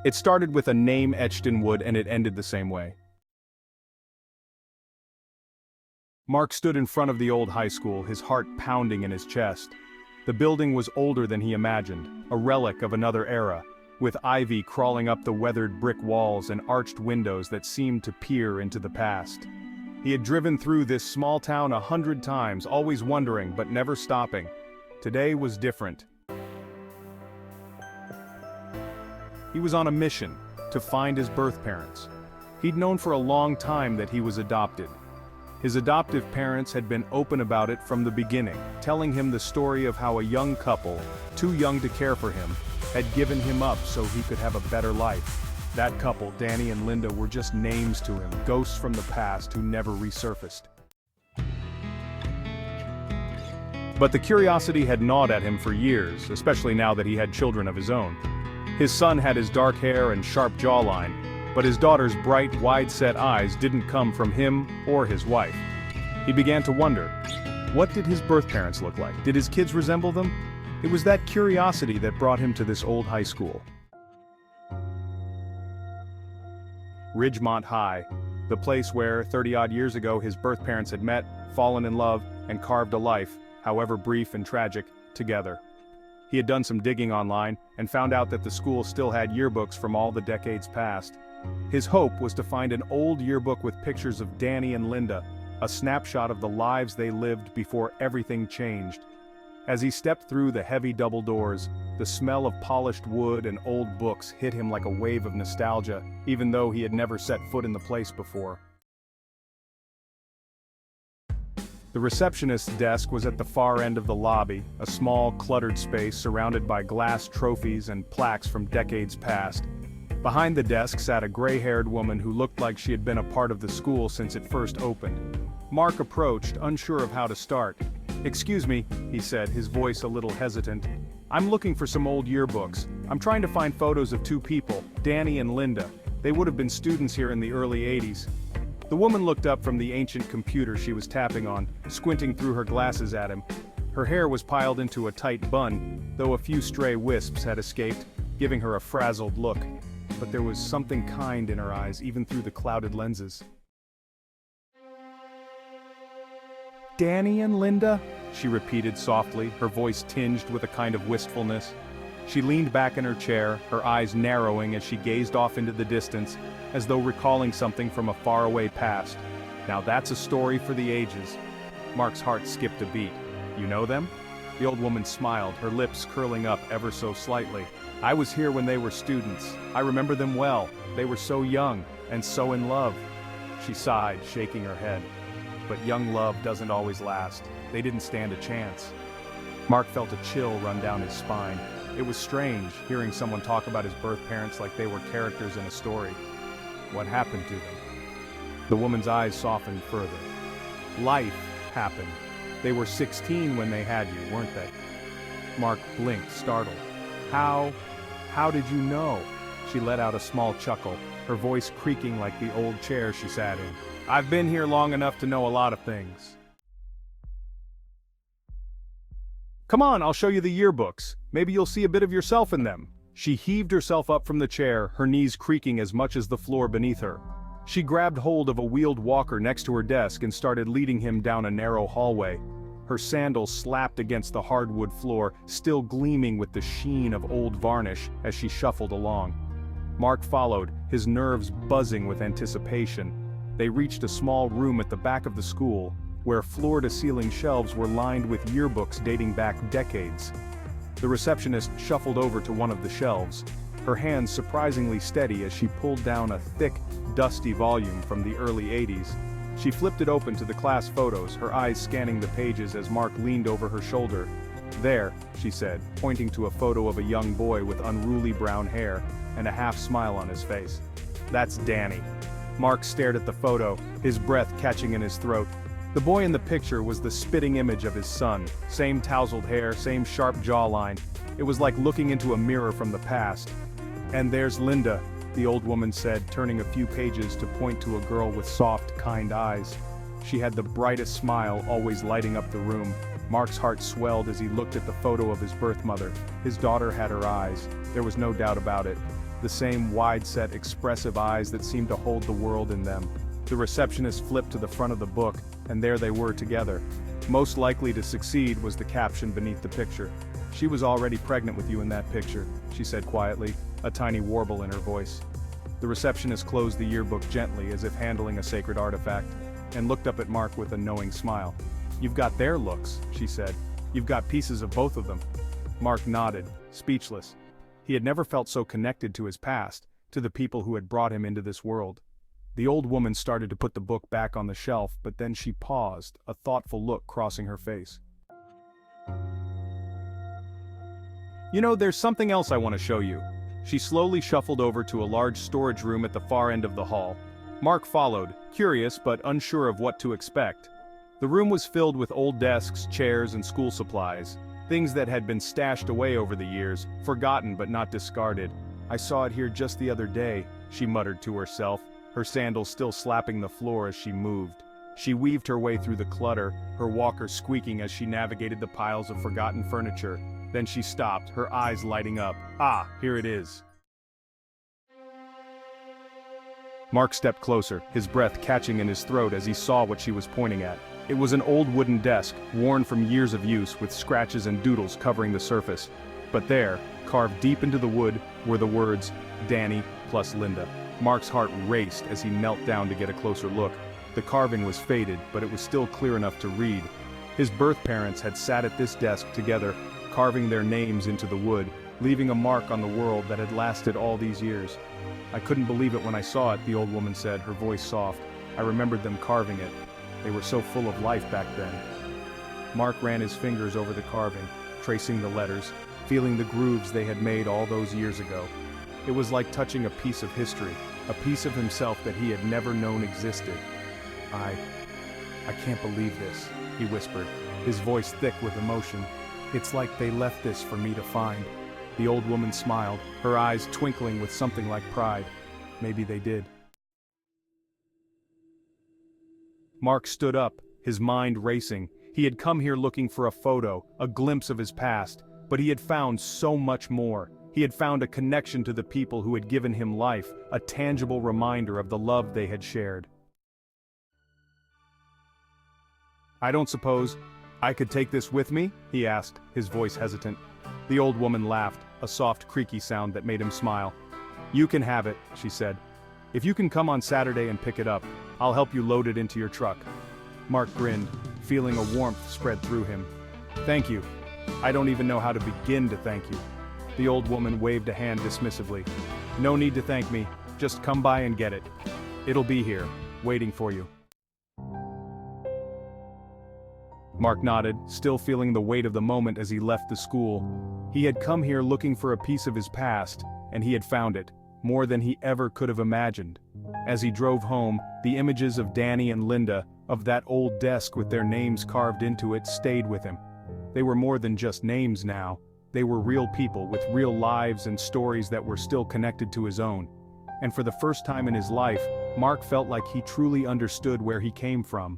It started with a name etched in wood and it ended the same way. Mark stood in front of the old high school, his heart pounding in his chest. The building was older than he imagined, a relic of another era, with ivy crawling up the weathered brick walls and arched windows that seemed to peer into the past. He had driven through this small town 100 times, always wondering but never stopping. Today was different. He was on a mission to find his birth parents. He'd known for a long time that he was adopted. His adoptive parents had been open about it from the beginning, telling him the story of how a young couple, too young to care for him, had given him up so he could have a better life. That couple, Danny and Linda, were just names to him, ghosts from the past who never resurfaced. But the curiosity had gnawed at him for years, especially now that he had children of his own. His son had his dark hair and sharp jawline, but his daughter's bright, wide-set eyes didn't come from him or his wife. He began to wonder, what did his birth parents look like? Did his kids resemble them? It was that curiosity that brought him to this old high school. Ridgemont High, the place where, 30-odd years ago, his birth parents had met, fallen in love, and carved a life, however brief and tragic, together. He had done some digging online and found out that the school still had yearbooks from all the decades past. His hope was to find an old yearbook with pictures of Danny and Linda, a snapshot of the lives they lived before everything changed. As he stepped through the heavy double doors, the smell of polished wood and old books hit him like a wave of nostalgia, even though he had never set foot in the place before. The receptionist's desk was at the far end of the lobby, a small, cluttered space surrounded by glass trophies and plaques from decades past. Behind the desk sat a gray-haired woman who looked like she had been a part of the school since it first opened. Mark approached, unsure of how to start. "Excuse me," he said, his voice a little hesitant. "I'm looking for some old yearbooks. I'm trying to find photos of two people, Danny and Linda. They would have been students here in the early 80s. The woman looked up from the ancient computer she was tapping on, squinting through her glasses at him. Her hair was piled into a tight bun, though a few stray wisps had escaped, giving her a frazzled look. But there was something kind in her eyes, even through the clouded lenses. "Danny and Linda?" she repeated softly, her voice tinged with a kind of wistfulness. She leaned back in her chair, her eyes narrowing as she gazed off into the distance, as though recalling something from a faraway past. Now that's a story for the ages. Mark's heart skipped a beat. "You know them?" The old woman smiled, her lips curling up ever so slightly. "I was here when they were students. I remember them well. They were so young, and so in love." She sighed, shaking her head. But young love doesn't always last. They didn't stand a chance. Mark felt a chill run down his spine. It was strange, hearing someone talk about his birth parents like they were characters in a story. What happened to them? The woman's eyes softened further. Life happened. They were 16 when they had you, weren't they? Mark blinked, startled. How did you know?" She let out a small chuckle, her voice creaking like the old chair she sat in. "I've been here long enough to know a lot of things." "Come on, I'll show you the yearbooks. Maybe you'll see a bit of yourself in them." She heaved herself up from the chair, her knees creaking as much as the floor beneath her. She grabbed hold of a wheeled walker next to her desk and started leading him down a narrow hallway. Her sandals slapped against the hardwood floor, still gleaming with the sheen of old varnish as she shuffled along. Mark followed, his nerves buzzing with anticipation. They reached a small room at the back of the school, where floor-to-ceiling shelves were lined with yearbooks dating back decades. The receptionist shuffled over to one of the shelves, her hands surprisingly steady as she pulled down a thick, dusty volume from the early 80s. She flipped it open to the class photos, her eyes scanning the pages as Mark leaned over her shoulder. "There," she said, pointing to a photo of a young boy with unruly brown hair and a half-smile on his face. "That's Danny." Mark stared at the photo, his breath catching in his throat. The boy in the picture was the spitting image of his son, same tousled hair, same sharp jawline. It was like looking into a mirror from the past. "And there's Linda," the old woman said, turning a few pages to point to a girl with soft, kind eyes. She had the brightest smile always lighting up the room. Mark's heart swelled as he looked at the photo of his birth mother. His daughter had her eyes, there was no doubt about it. The same wide-set, expressive eyes that seemed to hold the world in them. The receptionist flipped to the front of the book, and there they were together. Most likely to succeed was the caption beneath the picture. "She was already pregnant with you in that picture," she said quietly, a tiny warble in her voice. The receptionist closed the yearbook gently as if handling a sacred artifact, and looked up at Mark with a knowing smile. "You've got their looks," she said. "You've got pieces of both of them." Mark nodded, speechless. He had never felt so connected to his past, to the people who had brought him into this world. The old woman started to put the book back on the shelf, but then she paused, a thoughtful look crossing her face. "You know, there's something else I want to show you." She slowly shuffled over to a large storage room at the far end of the hall. Mark followed, curious but unsure of what to expect. The room was filled with old desks, chairs, and school supplies, things that had been stashed away over the years, forgotten but not discarded. "I saw it here just the other day," she muttered to herself, her sandals still slapping the floor as she moved. She weaved her way through the clutter, her walker squeaking as she navigated the piles of forgotten furniture. Then she stopped, her eyes lighting up. "Ah, here it is." Mark stepped closer, his breath catching in his throat as he saw what she was pointing at. It was an old wooden desk, worn from years of use, with scratches and doodles covering the surface. But there, carved deep into the wood, were the words, "Danny plus Linda." Mark's heart raced as he knelt down to get a closer look. The carving was faded, but it was still clear enough to read. His birth parents had sat at this desk together, carving their names into the wood, leaving a mark on the world that had lasted all these years. "I couldn't believe it when I saw it," the old woman said, her voice soft. "I remembered them carving it. They were so full of life back then." Mark ran his fingers over the carving, tracing the letters, feeling the grooves they had made all those years ago. It was like touching a piece of history, a piece of himself that he had never known existed. I can't believe this," he whispered, his voice thick with emotion. "It's like they left this for me to find." The old woman smiled, her eyes twinkling with something like pride. "Maybe they did." Mark stood up, his mind racing. He had come here looking for a photo, a glimpse of his past, but he had found so much more. He had found a connection to the people who had given him life, a tangible reminder of the love they had shared. "I don't suppose I could take this with me?" he asked, his voice hesitant. The old woman laughed, a soft creaky sound that made him smile. "You can have it," she said. "If you can come on Saturday and pick it up, I'll help you load it into your truck." Mark grinned, feeling a warmth spread through him. "Thank you. I don't even know how to begin to thank you." The old woman waved a hand dismissively. "No need to thank me, just come by and get it. It'll be here, waiting for you." Mark nodded, still feeling the weight of the moment as he left the school. He had come here looking for a piece of his past, and he had found it, more than he ever could have imagined. As he drove home, the images of Danny and Linda, of that old desk with their names carved into it, stayed with him. They were more than just names now. They were real people with real lives and stories that were still connected to his own. And for the first time in his life, Mark felt like he truly understood where he came from.